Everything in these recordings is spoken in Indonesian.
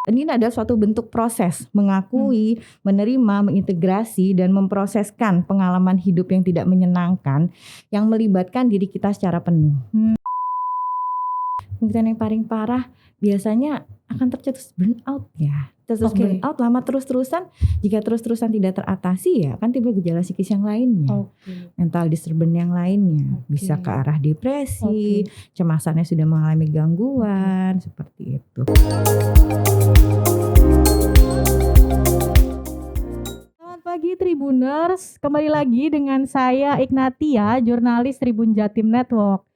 Ini adalah suatu bentuk proses mengakui, menerima, mengintegrasi dan memproseskan pengalaman hidup yang tidak menyenangkan yang melibatkan diri kita secara penuh. Kemudian yang paling parah biasanya akan tercetus burnout ya. Tercetus burnout lama terus-terusan, jika terus-terusan tidak teratasi ya akan timbul gejala psikis yang lainnya. Mental disturbance yang lainnya bisa ke arah depresi, cemasannya sudah mengalami gangguan seperti itu. Selamat pagi Tribuners, kembali lagi dengan saya Ignatia, jurnalis Tribun Jatim Network.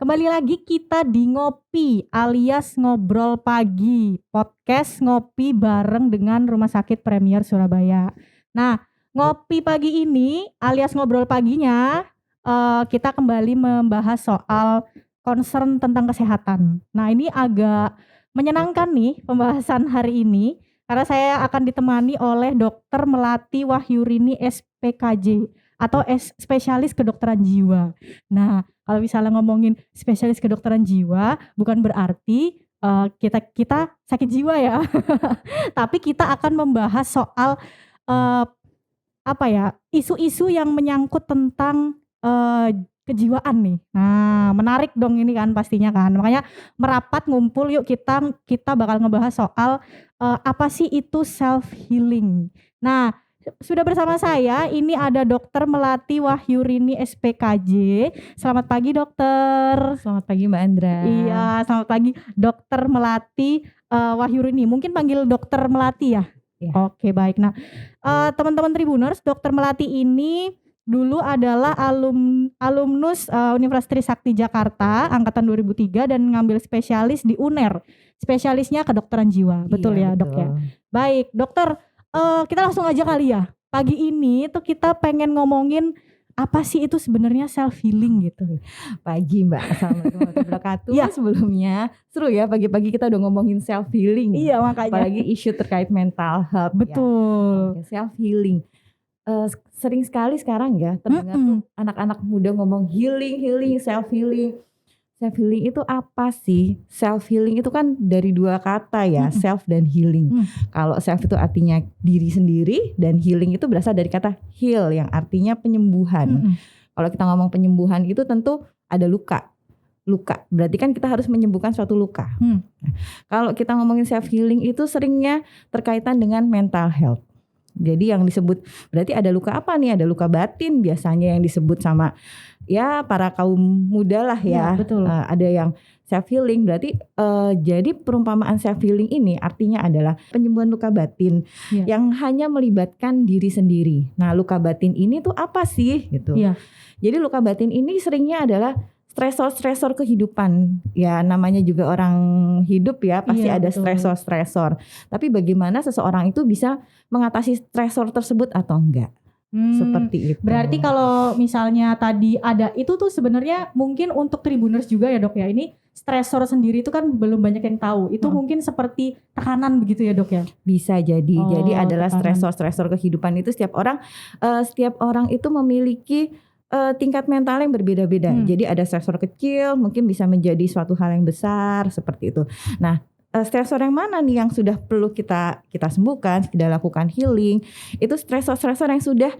Kembali lagi kita di Ngopi alias Ngobrol Pagi, podcast ngopi bareng dengan Rumah Sakit Premier Surabaya. Nah, Ngopi Pagi ini alias Ngobrol Paginya kita kembali membahas soal concern tentang kesehatan. Nah, ini agak menyenangkan nih pembahasan hari ini karena saya akan ditemani oleh Dr. Melati Wahyurini SPKJ atau spesialis kedokteran jiwa. Nah, kalau misalnya ngomongin spesialis kedokteran jiwa, bukan berarti kita sakit jiwa ya. Tapi kita akan membahas soal isu-isu yang menyangkut tentang kejiwaan nih. Nah, menarik dong ini kan pastinya kan. Makanya merapat ngumpul yuk kita bakal ngebahas soal apa sih itu self healing. Nah, sudah bersama saya ini ada Dr. Melati Wahyurini SPKJ. Selamat pagi dokter. Selamat pagi Mbak Andra. Iya, selamat pagi Dr. Melati Wahyurini. Mungkin panggil Dr. Melati ya? Ya. Oke, baik. Nah, teman-teman Tribuners, Dr. Melati ini dulu adalah alumnus Universitas Trisakti Jakarta angkatan 2003 dan ngambil spesialis di UNER. Spesialisnya kedokteran jiwa. Betul ya, Dok ya? Baik, dokter. Kita langsung aja kali ya. Pagi ini tuh kita pengen ngomongin apa sih itu sebenarnya self healing gitu. Pagi Mbak, assalamualaikum warahmatullahi wabarakatuh. Ya. Sebelumnya seru ya pagi-pagi kita udah ngomongin self healing. Iya makanya. Apalagi isu terkait mental health. Betul. Ya. Self healing. Sering sekali sekarang ya terdengar tuh anak-anak muda ngomong healing, self healing. Self healing itu apa sih? Self healing itu kan dari dua kata ya, self dan healing. Kalau self itu artinya diri sendiri dan healing itu berasal dari kata heal yang artinya penyembuhan. Kalau kita ngomong penyembuhan itu tentu ada luka. Berarti kan kita harus menyembuhkan suatu luka. Nah, kalau kita ngomongin self healing itu seringnya terkaitan dengan mental health. Jadi yang disebut berarti ada luka apa nih? Ada luka batin biasanya yang disebut sama ya para kaum muda lah ya. Betul. Ada yang self healing berarti jadi perumpamaan self healing ini artinya adalah penyembuhan luka batin yang hanya melibatkan diri sendiri. Nah, luka batin ini tuh apa sih gitu. Jadi luka batin ini seringnya adalah stresor kehidupan. Ya namanya juga orang hidup ya pasti ada stresor. Tapi bagaimana seseorang itu bisa mengatasi stresor tersebut atau enggak? Seperti itu. Berarti kalau misalnya tadi ada itu tuh sebenarnya mungkin untuk Tribuners juga ya Dok ya. Ini stresor sendiri itu kan belum banyak yang tahu. Itu mungkin seperti tekanan begitu ya Dok ya? Bisa jadi. Jadi adalah stresor kehidupan itu setiap orang itu memiliki tingkat mental yang berbeda-beda. Jadi ada stresor kecil mungkin bisa menjadi suatu hal yang besar seperti itu. Nah, stresor yang mana nih yang sudah perlu kita sembuhkan, kita lakukan healing? Itu stresor yang sudah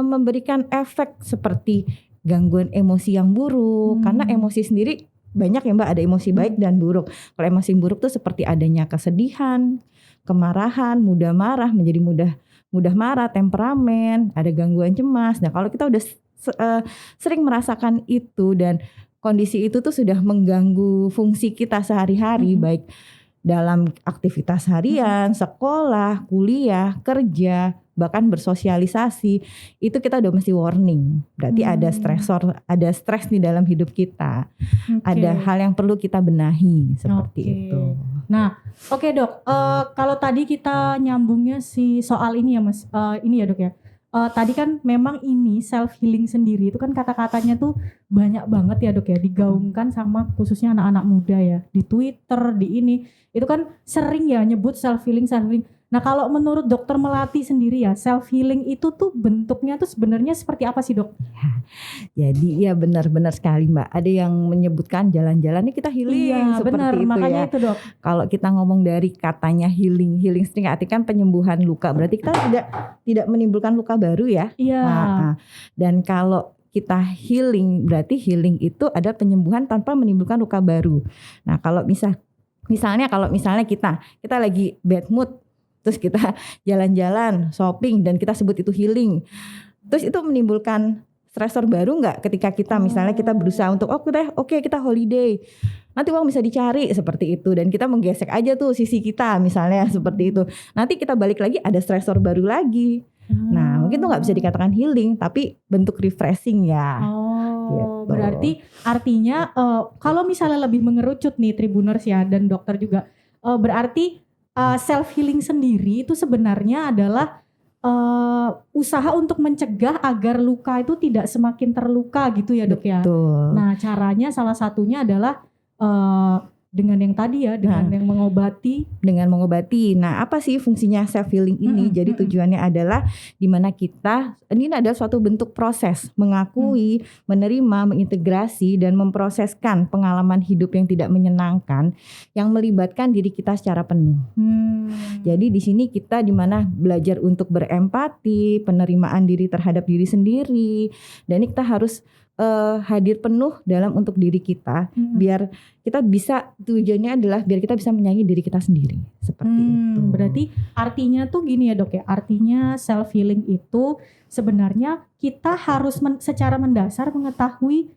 memberikan efek seperti gangguan emosi yang buruk. Karena emosi sendiri banyak ya Mbak, ada emosi baik dan buruk. Kalau emosi buruk tuh seperti adanya kesedihan, kemarahan, mudah marah menjadi mudah marah, temperamen, ada gangguan cemas. Nah, kalau kita udah sering merasakan itu dan kondisi itu tuh sudah mengganggu fungsi kita sehari-hari baik dalam aktivitas harian, sekolah, kuliah, kerja, bahkan bersosialisasi, itu kita udah mesti warning. Berarti ada stres di dalam hidup kita. Ada hal yang perlu kita benahi seperti itu. Nah, Dok, kalau tadi kita nyambungnya soal ini ya Mas, ini ya Dok ya. Tadi kan memang ini self healing sendiri itu kan kata-katanya tuh banyak banget ya Dok ya, digaungkan sama khususnya anak-anak muda ya di Twitter, di ini itu kan sering ya nyebut self healing. Nah, kalau menurut Dokter Melati sendiri ya, self healing itu tuh bentuknya tuh sebenarnya seperti apa sih, Dok? Jadi ya benar-benar sekali Mbak. Ada yang menyebutkan jalan-jalan ini kita healing Iya, seperti benar. itu Makanya ya. itu, Dok. Kalau kita ngomong dari katanya healing sering artikan penyembuhan luka. Berarti kita tidak menimbulkan luka baru ya. Iya. Dan kalau kita healing, berarti healing itu ada penyembuhan tanpa menimbulkan luka baru. Nah, kalau misalnya kita lagi bad mood, terus kita jalan-jalan, shopping, dan kita sebut itu healing. Terus itu menimbulkan stresor baru nggak ketika kita misalnya kita berusaha untuk oke kita holiday. Nanti uang bisa dicari seperti itu. Dan kita menggesek aja tuh sisi kita misalnya seperti itu. Nanti kita balik lagi ada stresor baru lagi. Nah mungkin tuh nggak bisa dikatakan healing, tapi bentuk refreshing ya. Gitu. Berarti artinya kalau misalnya lebih mengerucut nih Tribuners ya dan dokter juga, berarti self healing sendiri itu sebenarnya adalah usaha untuk mencegah agar luka itu tidak semakin terluka gitu ya, Dok ya. Nah, caranya salah satunya adalah dengan yang tadi ya, dengan yang mengobati. Nah, apa sih fungsinya self healing ini? Jadi tujuannya adalah dimana ini adalah suatu bentuk proses mengakui, menerima, mengintegrasi dan memproseskan pengalaman hidup yang tidak menyenangkan yang melibatkan diri kita secara penuh. Jadi di sini kita dimana belajar untuk berempati, penerimaan diri terhadap diri sendiri, dan ini kita harus hadir penuh dalam untuk diri kita, biar kita bisa, tujuannya adalah biar kita bisa menyayangi diri kita sendiri seperti itu. Berarti artinya tuh gini ya, Dok ya, artinya self healing itu sebenarnya kita harus secara mendasar mengetahui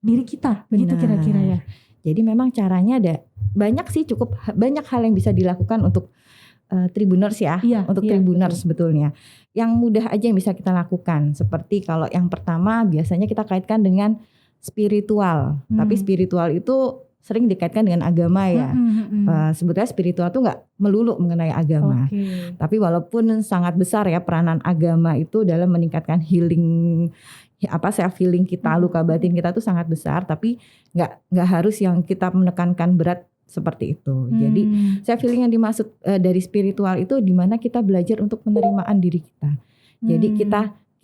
diri kita. Benar. Gitu kira-kira ya. Jadi memang caranya ada banyak sih, cukup banyak hal yang bisa dilakukan untuk Tribuners ya, untuk Tribuners sebetulnya. Yang mudah aja yang bisa kita lakukan, seperti kalau yang pertama biasanya kita kaitkan dengan spiritual. Tapi spiritual itu sering dikaitkan dengan agama ya. Sebetulnya spiritual itu nggak melulu mengenai agama. Tapi walaupun sangat besar ya peranan agama itu dalam meningkatkan healing, self healing kita, luka batin kita tuh sangat besar. Tapi nggak harus yang kita menekankan berat seperti itu. Jadi self healing yang dimaksud dari spiritual itu dimana kita belajar untuk penerimaan diri kita. Jadi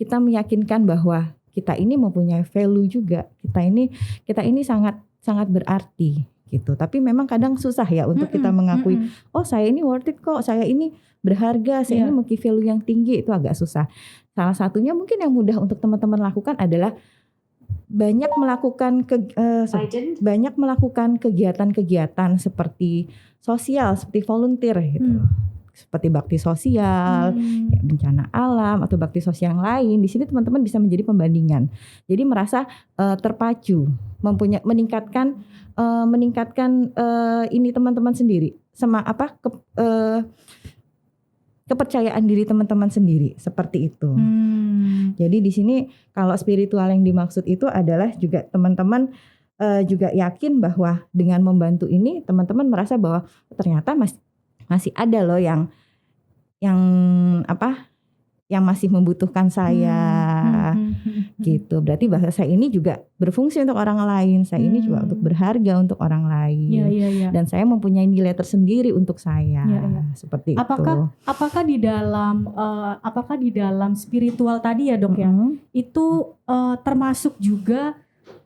kita meyakinkan bahwa kita ini mempunyai value juga. Kita ini sangat berarti gitu. Tapi memang kadang susah ya untuk kita mengakui, oh saya ini worth it kok, saya ini berharga, saya ini memiliki value yang tinggi, itu agak susah. Salah satunya mungkin yang mudah untuk teman-teman lakukan adalah banyak melakukan kegiatan-kegiatan seperti sosial, seperti volunteer gitu. Seperti bakti sosial, kayak bencana alam atau bakti sosial yang lain. Di sini teman-teman bisa menjadi pembandingan. Jadi merasa terpacu, meningkatkan ini teman-teman sendiri, kepercayaan diri teman-teman sendiri seperti itu. Jadi di sini kalau spiritual yang dimaksud itu adalah juga teman-teman juga yakin bahwa dengan membantu ini teman-teman merasa bahwa ternyata masih ada loh yang masih membutuhkan saya gitu. Berarti bahasa saya ini juga berfungsi untuk orang lain. Saya ini juga untuk berharga untuk orang lain. Dan saya mempunyai nilai tersendiri untuk saya. Seperti itu. Apakah di dalam spiritual tadi ya, Dok ya, itu termasuk juga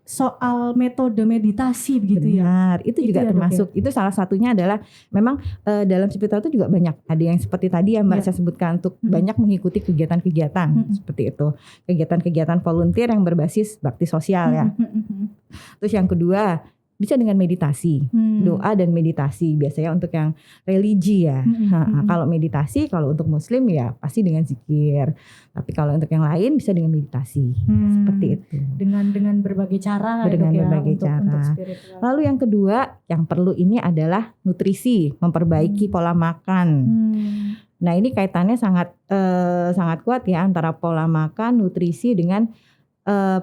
soal metode meditasi begitu ya? Benar, itu juga termasuk. Itu salah satunya adalah memang dalam spiritual itu juga banyak. Ada yang seperti tadi yang Mbak saya sebutkan untuk banyak mengikuti kegiatan-kegiatan seperti itu. Kegiatan-kegiatan volunteer yang berbasis bakti sosial ya. Terus yang kedua bisa dengan meditasi, doa dan meditasi biasanya untuk yang religi ya. Kalau meditasi, kalau untuk Muslim ya pasti dengan zikir. Tapi kalau untuk yang lain bisa dengan meditasi, seperti itu. Dengan berbagai cara. Untuk spiritual. Lalu yang kedua yang perlu ini adalah nutrisi, memperbaiki pola makan. Nah ini kaitannya sangat kuat ya antara pola makan, nutrisi dengan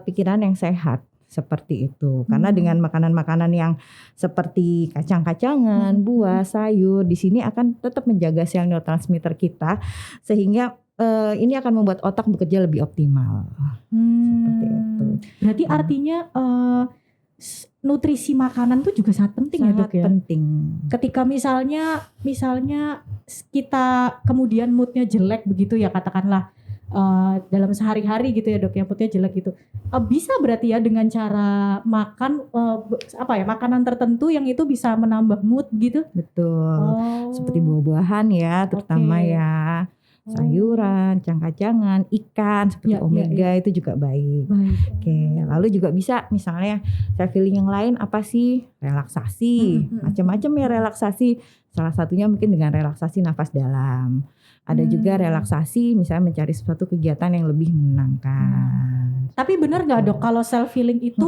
pikiran yang sehat. Seperti itu. Karena dengan makanan-makanan yang seperti kacang-kacangan, buah, sayur, di sini akan tetap menjaga sel neurotransmitter kita sehingga ini akan membuat otak bekerja lebih optimal. Seperti itu. Berarti artinya nutrisi makanan tuh juga sangat penting ya, Dok ya. Sangat penting. Ketika misalnya kita kemudian moodnya jelek begitu ya, katakanlah dalam sehari-hari gitu ya dok ya, moodnya jelek gitu, bisa berarti ya dengan cara makan makanan tertentu yang itu bisa menambah mood gitu. Betul. Seperti buah-buahan ya, terutama Oke. ya. Sayuran, cangkang-cangan, ikan seperti Ya, omega itu juga baik. Baik. Oke, lalu juga bisa misalnya self healing yang lain apa sih? Relaksasi, macam-macam ya relaksasi. Salah satunya mungkin dengan relaksasi nafas dalam. Ada juga relaksasi misalnya mencari suatu kegiatan yang lebih menyenangkan. Tapi benar nggak dok kalau self healing itu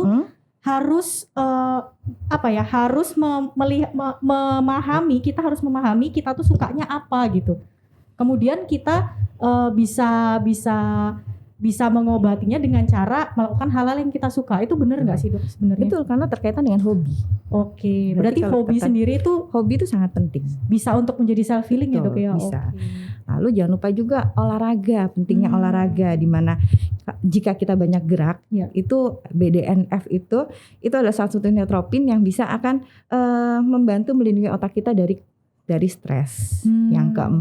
harus harus memahami, kita harus memahami kita tuh sukanya apa gitu. Kemudian kita bisa mengobatinya dengan cara melakukan hal-hal yang kita suka. Itu benar nggak sih dok sebenarnya? Betul, karena terkaitan dengan hobi. Oke, berarti hobi sendiri itu sangat penting. Bisa untuk menjadi self healing ya dok ya? Bisa. Lalu jangan lupa juga olahraga, pentingnya olahraga, di mana jika kita banyak gerak, itu BDNF itu adalah salah satu neutropin yang bisa akan membantu melindungi otak kita dari stres. Yang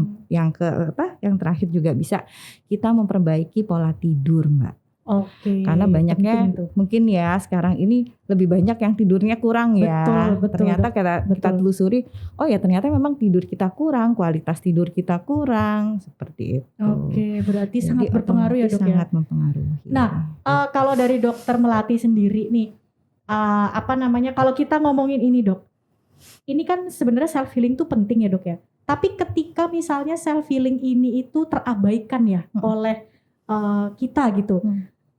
terakhir juga bisa kita memperbaiki pola tidur, Mbak. Oke. Karena banyaknya mungkin ya sekarang ini lebih banyak yang tidurnya kurang ya. Betul, ternyata kita telusuri, oh ya ternyata memang tidur kita kurang, kualitas tidur kita kurang, seperti itu. Oke, berarti jadi sangat berpengaruh ya dok ya. Sangat mempengaruhi. Nah, kalau dari dokter Melati sendiri nih, kalau kita ngomongin ini dok, ini kan sebenarnya self healing tuh penting ya dok ya. Tapi ketika misalnya self healing ini itu terabaikan ya oleh kita gitu,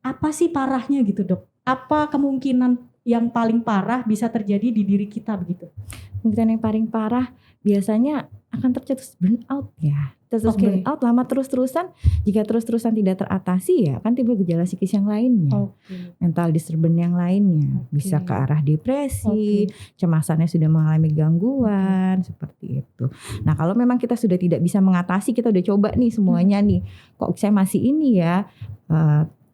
apa sih parahnya gitu dok? Apa kemungkinan yang paling parah bisa terjadi di diri kita begitu? Kemungkinan yang paling parah biasanya akan tercetus burnout ya. Burnout lama terus-terusan, jika terus-terusan tidak teratasi ya akan timbul gejala psikis yang lainnya. Mental disturbance yang lainnya, bisa ke arah depresi, cemasannya sudah mengalami gangguan, seperti itu. Nah, kalau memang kita sudah tidak bisa mengatasi, kita udah coba nih semuanya nih, kok saya masih ini ya,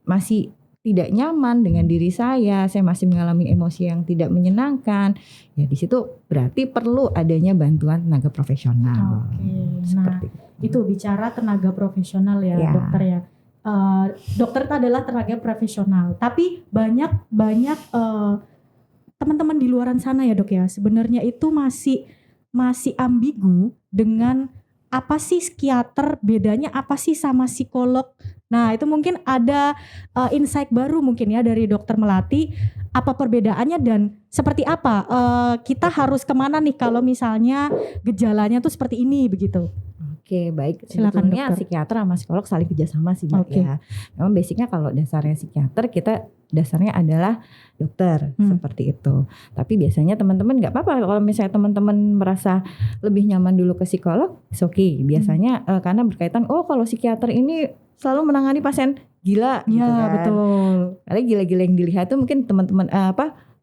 masih tidak nyaman dengan diri saya masih mengalami emosi yang tidak menyenangkan, ya di situ berarti perlu adanya bantuan tenaga profesional. Seperti itu bicara tenaga profesional ya dokter ya. Dokter itu adalah tenaga profesional, tapi banyak teman-teman di luaran sana ya dok ya, sebenarnya itu masih ambigu dengan apa sih psikiater, bedanya apa sih sama psikolog. Nah itu mungkin ada insight baru mungkin ya dari dokter Melati, apa perbedaannya dan seperti apa kita harus kemana nih kalau misalnya gejalanya tuh seperti ini begitu. Oke, baik. Silakan sebetulnya dokter. Psikiater sama psikolog saling kerjasama sih Mbak ya. Memang basicnya kalau dasarnya psikiater, kita dasarnya adalah dokter, seperti itu. Tapi biasanya teman-teman nggak apa-apa kalau misalnya teman-teman merasa lebih nyaman dulu ke psikolog, it's okay. Biasanya karena berkaitan, kalau psikiater ini selalu menangani pasien gila gitu kan. Betul. Karena gila-gila yang dilihat tuh mungkin teman-teman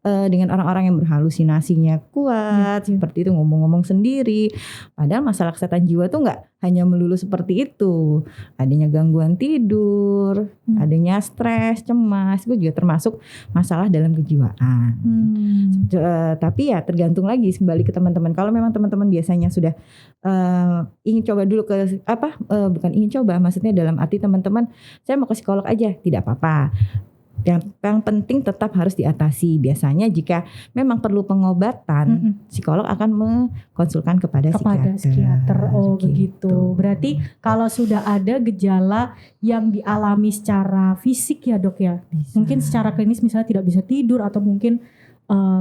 dengan orang-orang yang berhalusinasinya kuat, seperti itu, ngomong-ngomong sendiri. Padahal masalah kesehatan jiwa tuh nggak hanya melulu seperti itu. Adanya gangguan tidur, adanya stres, cemas, itu juga termasuk masalah dalam kejiwaan. Tapi ya tergantung lagi kembali ke teman-teman. Kalau memang teman-teman biasanya sudah ingin coba dulu bukan ingin coba, maksudnya dalam arti teman-teman, saya mau ke psikolog aja, tidak apa-apa. Yang penting tetap harus diatasi. Biasanya jika memang perlu pengobatan, psikolog akan mengkonsulkan kepada psikiater. Oh begitu. Berarti kalau sudah ada gejala yang dialami secara fisik ya dok ya, mungkin secara klinis misalnya tidak bisa tidur atau mungkin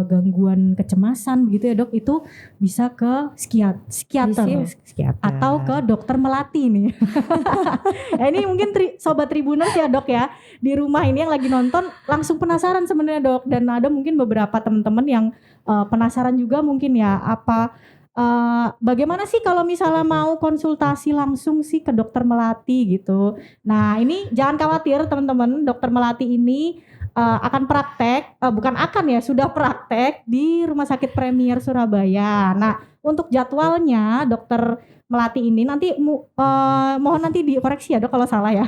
gangguan kecemasan begitu ya dok, itu bisa ke psikiater atau ke dokter Melati nih. Ini mungkin sobat Tribuners ya dok ya, di rumah ini yang lagi nonton langsung penasaran sebenarnya dok, dan ada mungkin beberapa teman-teman yang penasaran juga mungkin ya, bagaimana sih kalau misalnya mau konsultasi langsung sih ke dokter Melati gitu. Nah ini jangan khawatir teman-teman, dokter Melati ini akan praktek, sudah praktek di Rumah Sakit Premier Surabaya. Nah untuk jadwalnya Dokter Melati ini nanti mohon nanti dikoreksi ya Dok kalau salah ya.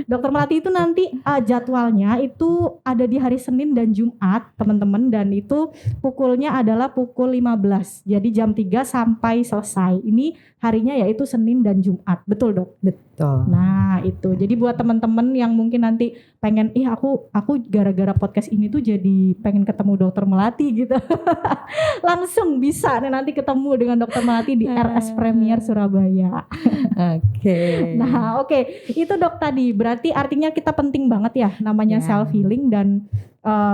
Dokter Melati itu nanti jadwalnya itu ada di hari Senin dan Jumat teman-teman, dan itu pukulnya adalah pukul 15. Jadi jam 3 sampai selesai. Ini harinya yaitu Senin dan Jumat. Betul Dok? Betul. Nah itu. Jadi buat teman-teman yang mungkin nanti pengen aku gara-gara podcast ini tuh jadi pengen ketemu Dokter Melati gitu. Langsung bisa nih nanti ketemu dengan Dokter Melati di RS Premier Surabaya. Oke. Nah oke, itu Dok tadi berarti artinya kita penting banget ya namanya self healing, dan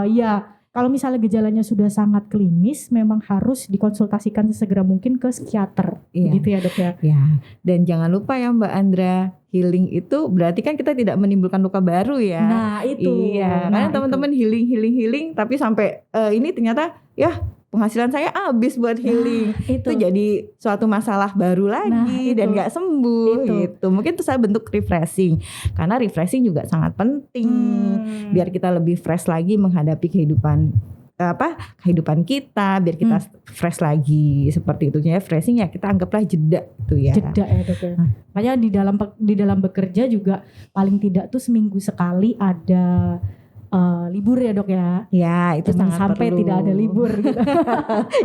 ya kalau misalnya gejalanya sudah sangat klinis memang harus dikonsultasikan sesegera mungkin ke psikiater. Gitu ya Dok ya. Ya, dan jangan lupa ya Mbak Andra, healing itu berarti kan kita tidak menimbulkan luka baru ya. Nah itu. Iya, karena teman-teman healing tapi sampai ini ternyata ya penghasilan saya habis buat healing. Itu jadi suatu masalah baru lagi dan gak sembuh gitu. Mungkin itu saya bentuk refreshing, karena refreshing juga sangat penting biar kita lebih fresh lagi menghadapi kehidupan kita, biar kita fresh lagi seperti itu. Ya refreshing ya kita anggaplah jeda itu ya. Jeda ya Dok ya. Makanya di dalam bekerja juga paling tidak tuh seminggu sekali ada libur ya Dok ya. Ya itu jangan sangat sampai perlu. tidak ada libur gitu.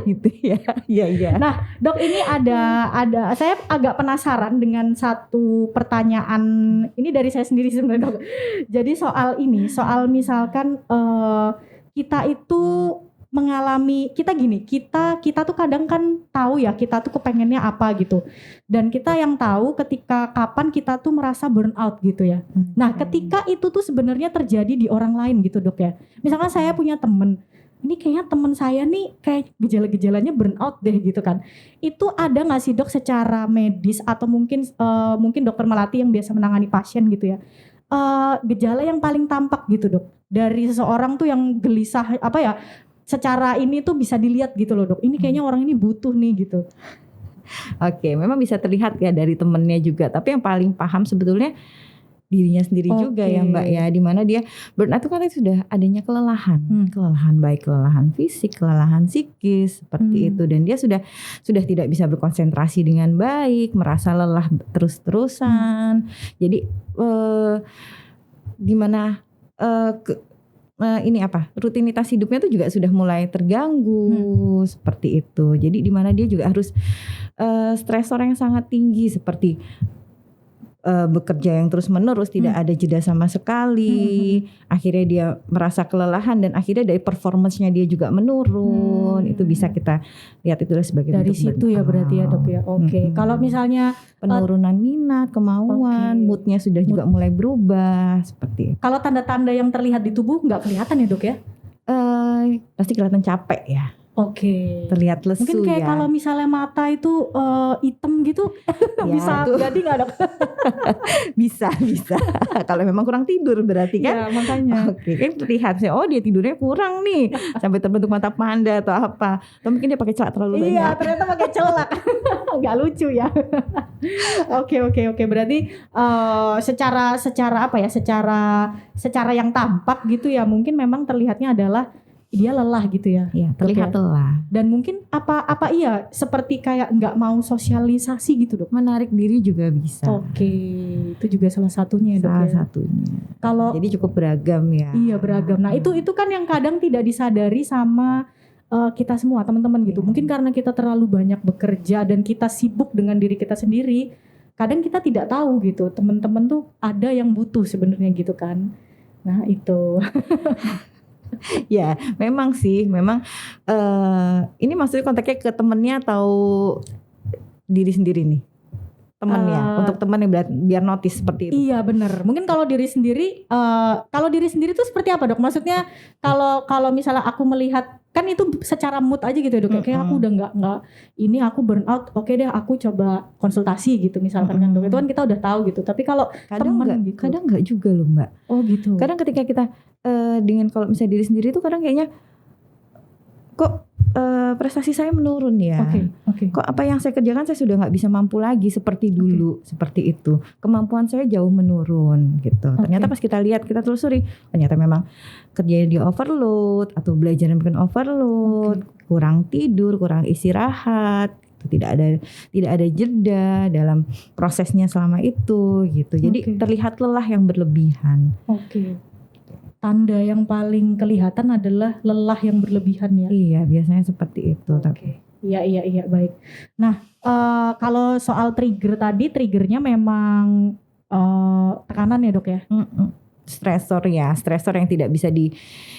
Gitu ya. Iya. Nah Dok, ini ada saya agak penasaran dengan satu pertanyaan ini dari saya sendiri sebenarnya Dok. Jadi soal misalkan kita itu mengalami, kita tuh kadang kan tahu ya kita tuh kepengennya apa gitu, dan kita yang tahu ketika kapan kita tuh merasa burnout gitu ya. Nah ketika itu tuh sebenarnya terjadi di orang lain gitu Dok ya. Misalkan saya punya temen, ini kayaknya temen saya nih kayak gejala-gejalanya burnout deh gitu kan. Itu ada gak sih Dok secara medis atau mungkin Dokter Melati yang biasa menangani pasien gitu ya, gejala yang paling tampak gitu Dok dari seseorang tuh yang gelisah secara ini tuh bisa dilihat gitu loh Dok, ini kayaknya orang ini butuh nih gitu. Oke, memang bisa terlihat ya dari temennya juga, tapi yang paling paham sebetulnya dirinya sendiri juga ya Mbak ya, dimana dia burnout itu kan sudah adanya kelelahan, baik kelelahan fisik, kelelahan psikis seperti itu, dan dia sudah tidak bisa berkonsentrasi dengan baik, merasa lelah terus-terusan. Jadi dimana rutinitas hidupnya tuh juga sudah mulai terganggu seperti itu. Jadi di mana dia juga harus stresor yang sangat tinggi seperti bekerja yang terus menerus, tidak ada jeda sama sekali. Akhirnya dia merasa kelelahan dan akhirnya dari performance-nya dia juga menurun. Itu bisa kita lihat itu sebagai dari situ ya berarti ya Dok ya. Oke. Kalau misalnya penurunan minat, kemauan, moodnya sudah juga mulai berubah seperti itu. Kalau tanda-tanda yang terlihat di tubuh nggak kelihatan ya Dok ya? Pasti kelihatan capek ya. Oke. Terlihat lesu. Mungkin kayak ya. kalau misalnya mata itu hitam gitu, ya, bisa jadi nggak Dok? bisa. Kalau memang kurang tidur berarti kan? Ya makanya. Oke, kan terlihat sih, dia tidurnya kurang nih, sampai terbentuk mata panda atau apa. Atau mungkin dia pakai celak terlalu banyak. Iya, ternyata pakai celak. Nggak lucu ya. Oke. Berarti secara apa ya? Secara yang tampak gitu ya, mungkin memang terlihatnya adalah dia lelah gitu ya. Iya, terlihat lelah. Dan mungkin apa iya seperti kayak nggak mau sosialisasi gitu Dok. Menarik diri juga bisa. Oke, itu juga salah satunya Dok. Salah satunya. Jadi cukup beragam ya. Iya beragam. Nah itu kan yang kadang tidak disadari sama kita semua teman-teman gitu. Mungkin karena kita terlalu banyak bekerja dan kita sibuk dengan diri kita sendiri, kadang kita tidak tahu gitu teman-teman tuh ada yang butuh sebenarnya gitu kan. Nah itu. Ya memang ini maksudnya kontaknya ke temennya atau diri sendiri nih? Temennya, untuk temen yang biar notice seperti itu. Iya benar. Mungkin kalau diri sendiri itu seperti apa Dok? Maksudnya kalau misalnya aku melihat, kan itu secara mood aja gitu ya Dok. Kayak aku udah nggak ini aku burnout, oke deh aku coba konsultasi gitu misalkan kan Dok. Itu kan kita udah tahu gitu. Tapi kalau kadang nggak juga loh Mbak. Oh gitu. Kadang ketika kita dengan kalau misalnya diri sendiri tuh kadang kayaknya kok prestasi saya menurun ya. Oke. Kok apa yang saya kerjakan saya sudah nggak bisa mampu lagi seperti dulu, seperti itu. Kemampuan saya jauh menurun gitu. Ternyata pas kita lihat, kita telusuri, ternyata memang kerjanya dia overload atau belajarnya mungkin overload, kurang tidur, kurang istirahat gitu. Tidak ada jeda dalam prosesnya selama itu gitu. Jadi terlihat lelah yang berlebihan. Oke. Tanda yang paling kelihatan adalah lelah yang berlebihan ya. Iya, biasanya seperti itu. Oke. Iya, baik. Nah, kalau soal trigger tadi, triggernya memang tekanan ya dok ya? Stresor yang tidak bisa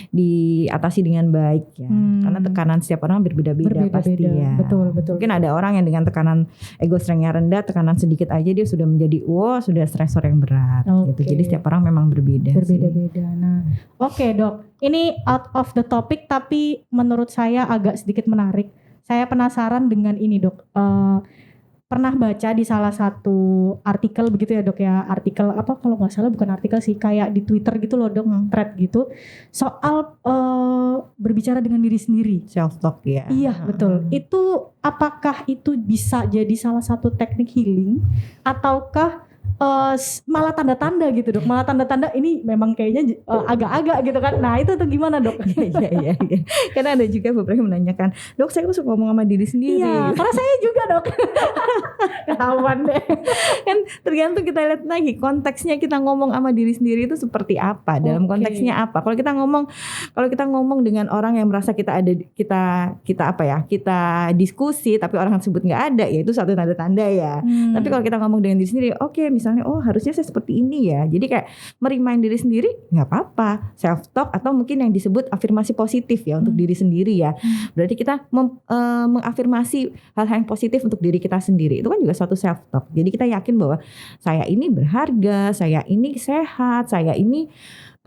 diatasi dengan baik ya. Karena tekanan setiap orang berbeda-beda pasti ya. Betul. Mungkin ada orang yang dengan tekanan ego strength-nya rendah, tekanan sedikit aja dia sudah menjadi sudah stresor yang berat gitu. Jadi setiap orang memang berbeda. Nah, oke dok. Ini out of the topic tapi menurut saya agak sedikit menarik. Saya penasaran dengan ini dok. Pernah baca di salah satu artikel begitu ya dok ya, artikel apa kalau nggak salah bukan artikel sih, kayak di Twitter gitu loh dok, thread gitu soal berbicara dengan diri sendiri, self talk ya. Iya betul. Itu apakah itu bisa jadi salah satu teknik healing ataukah malah tanda-tanda gitu dok, malah tanda-tanda ini memang kayaknya agak-agak gitu kan. Nah itu tuh gimana dok? Iya. Karena ada juga beberapa yang menanyakan, dok saya suka ngomong sama diri sendiri. Iya, karena saya juga dok. Ketahuan deh. Kan tergantung kita lihat lagi konteksnya, kita ngomong sama diri sendiri itu seperti apa, dalam konteksnya apa. Kalau kita ngomong dengan orang yang merasa kita diskusi tapi orang tersebut nggak ada, ya itu satu tanda-tanda ya. Tapi kalau kita ngomong dengan diri sendiri, misalnya harusnya saya seperti ini ya. Jadi kayak merimain diri sendiri nggak apa-apa, self talk atau mungkin yang disebut afirmasi positif ya untuk diri sendiri ya. Berarti kita mengafirmasi hal-hal yang positif untuk diri kita sendiri. Itu kan juga suatu self talk. Jadi kita yakin bahwa saya ini berharga, saya ini sehat, saya ini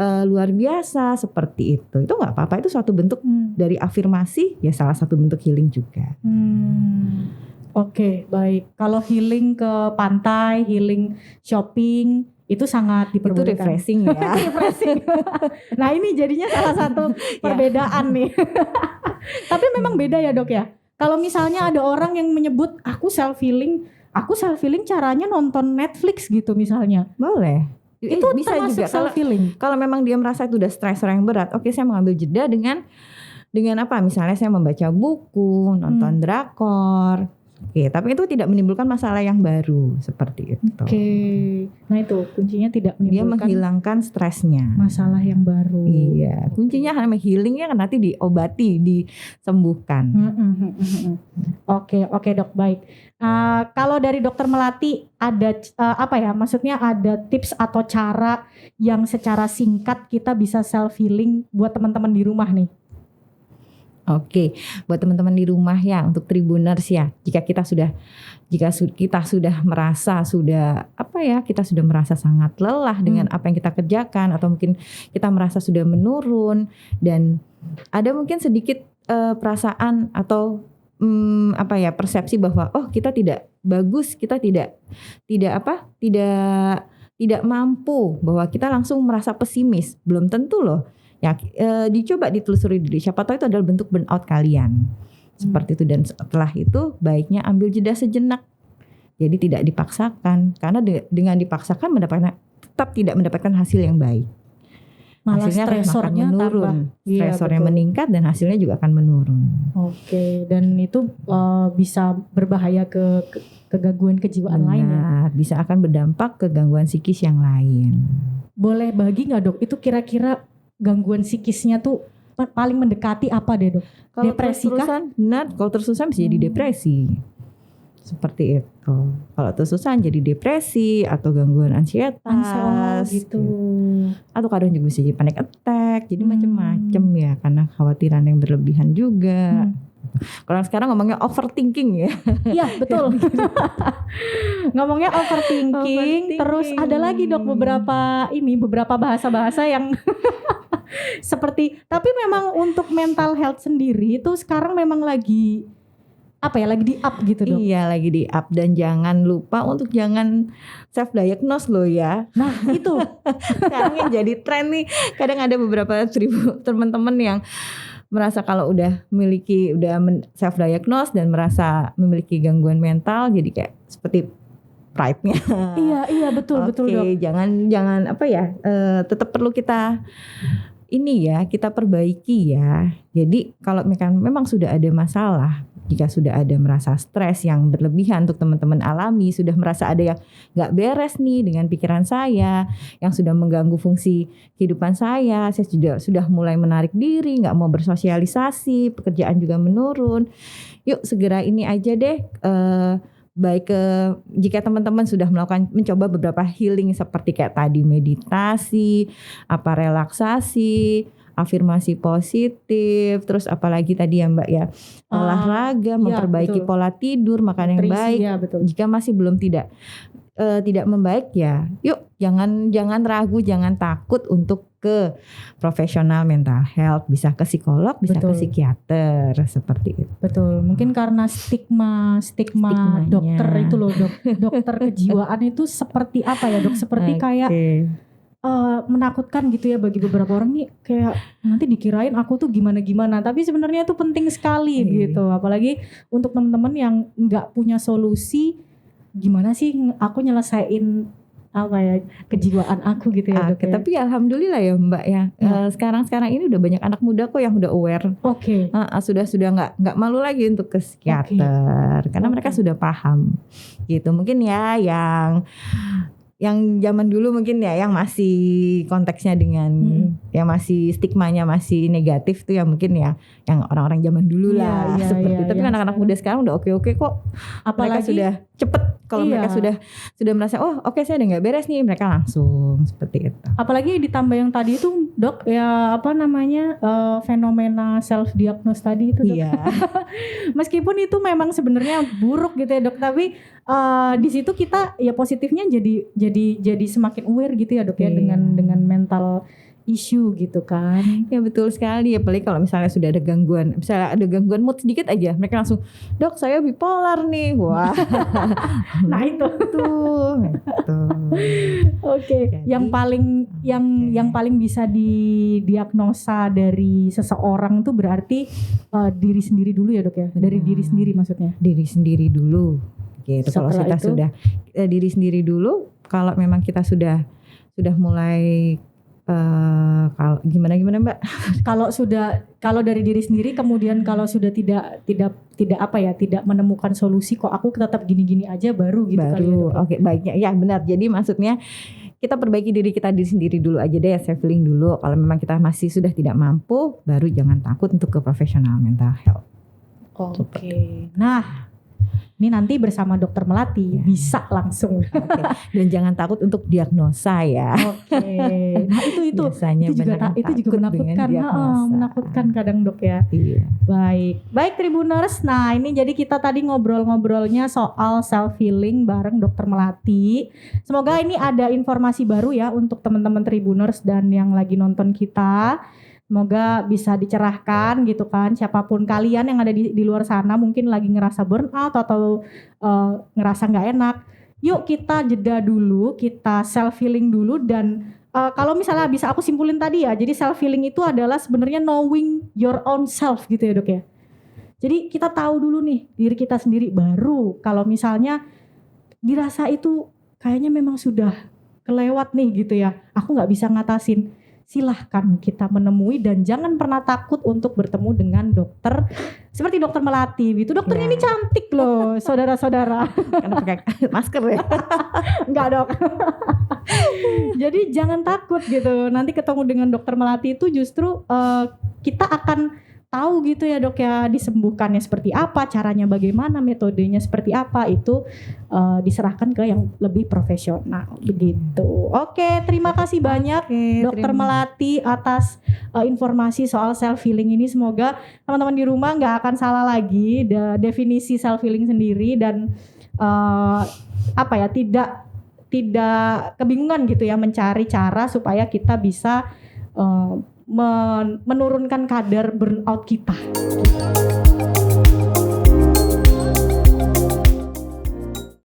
luar biasa seperti itu. Itu nggak apa-apa. Itu suatu bentuk dari afirmasi ya, salah satu bentuk healing juga. Oke, baik. Kalau healing ke pantai, healing shopping itu sangat diperbolehkan. Itu refreshing ya. Refreshing. Nah ini jadinya salah satu perbedaan nih. Tapi memang beda ya dok ya. Kalau misalnya ada orang yang menyebut aku self healing caranya nonton Netflix gitu misalnya. Boleh. Itu bisa juga self healing. Kalau memang dia merasa itu udah stresor yang berat, saya mengambil jeda dengan apa? Misalnya saya membaca buku, nonton drakor. Tapi itu tidak menimbulkan masalah yang baru seperti itu. Nah itu kuncinya tidak menimbulkan. Dia menghilangkan stresnya. Masalah yang baru. Iya, kuncinya hanya healingnya kan nanti diobati, disembuhkan. Oke dok, baik. Kalau dari dokter Melati ada maksudnya ada tips atau cara yang secara singkat kita bisa self healing buat teman-teman di rumah nih? Buat teman-teman di rumah ya, untuk Tribuners ya, jika kita sudah merasa kita sudah merasa sangat lelah dengan apa yang kita kerjakan, atau mungkin kita merasa sudah menurun dan ada mungkin sedikit perasaan atau persepsi bahwa kita tidak bagus, kita tidak mampu, bahwa kita langsung merasa pesimis. Belum tentu loh. Ya, dicoba ditelusuri dulu. Siapa tahu itu adalah bentuk burnout kalian. Seperti itu. Dan setelah itu baiknya ambil jeda sejenak. Jadi tidak dipaksakan. Karena dengan dipaksakan tetap tidak mendapatkan hasil yang baik. Malah hasilnya stresornya akan menurun. Stresornya meningkat dan hasilnya juga akan menurun. Dan itu bisa berbahaya ke gangguan kejiwaan lain ya? Bisa akan berdampak ke gangguan psikis yang lain. Boleh bagi gak dok? Itu kira-kira gangguan psikisnya tuh paling mendekati apa deh dok? Depresi kah? Benar, kalau terus-terusan bisa jadi depresi. Seperti itu. Kalau terus-terusan jadi depresi atau gangguan ansietas gitu. Atau kadang juga bisa jadi panic attack. Jadi macam-macam ya, karena khawatiran yang berlebihan juga. Kalau sekarang ngomongnya overthinking ya. Iya betul. Ngomongnya overthinking. Terus ada lagi dok beberapa bahasa-bahasa yang seperti, tapi memang untuk mental health sendiri itu sekarang memang lagi di up gitu dok. Iya, lagi di up, dan jangan lupa untuk jangan self diagnose loh ya. Nah itu sekarang yang jadi tren nih, kadang ada beberapa teman-teman yang merasa kalau udah self diagnose dan merasa memiliki gangguan mental, jadi kayak seperti pride-nya. Iya betul dok. Jangan tetap perlu kita kita perbaiki ya. Jadi kalau memang sudah ada masalah, Jika sudah ada merasa stres yang berlebihan untuk teman-teman alami, sudah merasa ada yang gak beres nih dengan pikiran saya, yang sudah mengganggu fungsi kehidupan saya sudah mulai menarik diri, gak mau bersosialisasi, pekerjaan juga menurun. Yuk segera ini aja deh, jika teman-teman sudah mencoba beberapa healing seperti kayak tadi meditasi, relaksasi, afirmasi positif, terus apalagi tadi ya Mbak ya, olahraga, memperbaiki pola tidur, makan yang baik. Ya, betul. Jika masih belum tidak membaik ya, yuk jangan ragu, jangan takut untuk ke profesional mental health, bisa ke psikolog, bisa ke psikiater, seperti itu. Betul, mungkin karena stigma dokter itu loh, dokter kejiwaan itu seperti apa ya dok? Seperti kayak menakutkan gitu ya bagi beberapa orang nih, kayak nanti dikirain aku tuh gimana-gimana, tapi sebenarnya itu penting sekali gitu, apalagi untuk teman-teman yang nggak punya solusi, gimana sih aku nyelesain kejiwaan aku gitu ya dok. Tapi alhamdulillah ya Mbak ya, sekarang ini udah banyak anak muda kok yang udah aware. Sudah nggak malu lagi untuk ke psikiater karena mereka sudah paham gitu. Mungkin ya yang zaman dulu mungkin ya yang masih konteksnya dengan yang masih stigmanya masih negatif tuh ya mungkin ya yang orang-orang zaman dulu lah seperti itu. Tapi anak-anak muda sekarang udah oke kok. Apalagi mereka sudah cepet kalau mereka sudah merasa oke, saya udah nggak beres nih, mereka langsung seperti itu. Apalagi ditambah yang tadi itu dok ya fenomena self diagnose tadi itu dok. Meskipun itu memang sebenarnya buruk gitu ya dok, tapi di situ kita ya positifnya jadi semakin aware gitu ya dok ya dengan mental issue gitu kan. Ya betul sekali, apalagi kalau misalnya sudah ada gangguan, misalnya ada gangguan mood sedikit aja, mereka langsung, dok saya bipolar nih. Wah. Nah itu tuh. Oke. Yang paling bisa didiagnosa dari seseorang tuh berarti diri sendiri dulu ya dok ya. Dari diri sendiri maksudnya. Diri sendiri dulu. Gitu. Kalau kita sudah diri sendiri dulu, kalau memang kita sudah mulai gimana Mbak? Kalau dari diri sendiri, kemudian kalau sudah tidak menemukan solusi, kok aku tetap gini-gini aja baru gitu kali ya. Oke, baiknya ya benar. Jadi maksudnya kita perbaiki diri sendiri dulu aja deh, self healing dulu. Kalau memang kita masih sudah tidak mampu, baru jangan takut untuk ke profesional mental health. Oke. Nah, ini nanti bersama Dokter Melati bisa langsung. Dan jangan takut untuk diagnosa ya. Nah itu biasanya itu juga menakutkan. Menakutkan kadang dok ya. Baik Tribuners. Nah ini jadi kita tadi ngobrol-ngobrolnya soal self healing bareng Dokter Melati. Semoga ini ada informasi baru ya untuk teman-teman Tribuners dan yang lagi nonton kita. Semoga bisa dicerahkan gitu kan, siapapun kalian yang ada di luar sana mungkin lagi ngerasa burnout atau ngerasa gak enak. Yuk kita jeda dulu, kita self healing dulu dan kalau misalnya bisa aku simpulin tadi ya, jadi self healing itu adalah sebenarnya knowing your own self gitu ya dok ya. Jadi kita tahu dulu nih diri kita sendiri, baru kalau misalnya dirasa itu kayaknya memang sudah kelewat nih gitu ya, aku gak bisa ngatasin. Silahkan kita menemui dan jangan pernah takut untuk bertemu dengan dokter seperti Dokter Melati gitu. Dokternya ini cantik loh, saudara-saudara. Karena pakai masker ya. Enggak dok. Jadi jangan takut gitu. Nanti ketemu dengan Dokter Melati itu justru kita akan tahu gitu ya dok ya, disembuhkannya seperti apa, caranya bagaimana, metodenya seperti apa, itu diserahkan ke yang lebih profesional begitu. Oke, terima kasih banyak Dokter Melati atas informasi soal self healing ini. Semoga teman-teman di rumah nggak akan salah lagi definisi self healing sendiri dan tidak kebingungan gitu ya, mencari cara supaya kita bisa menurunkan kadar burnout kita.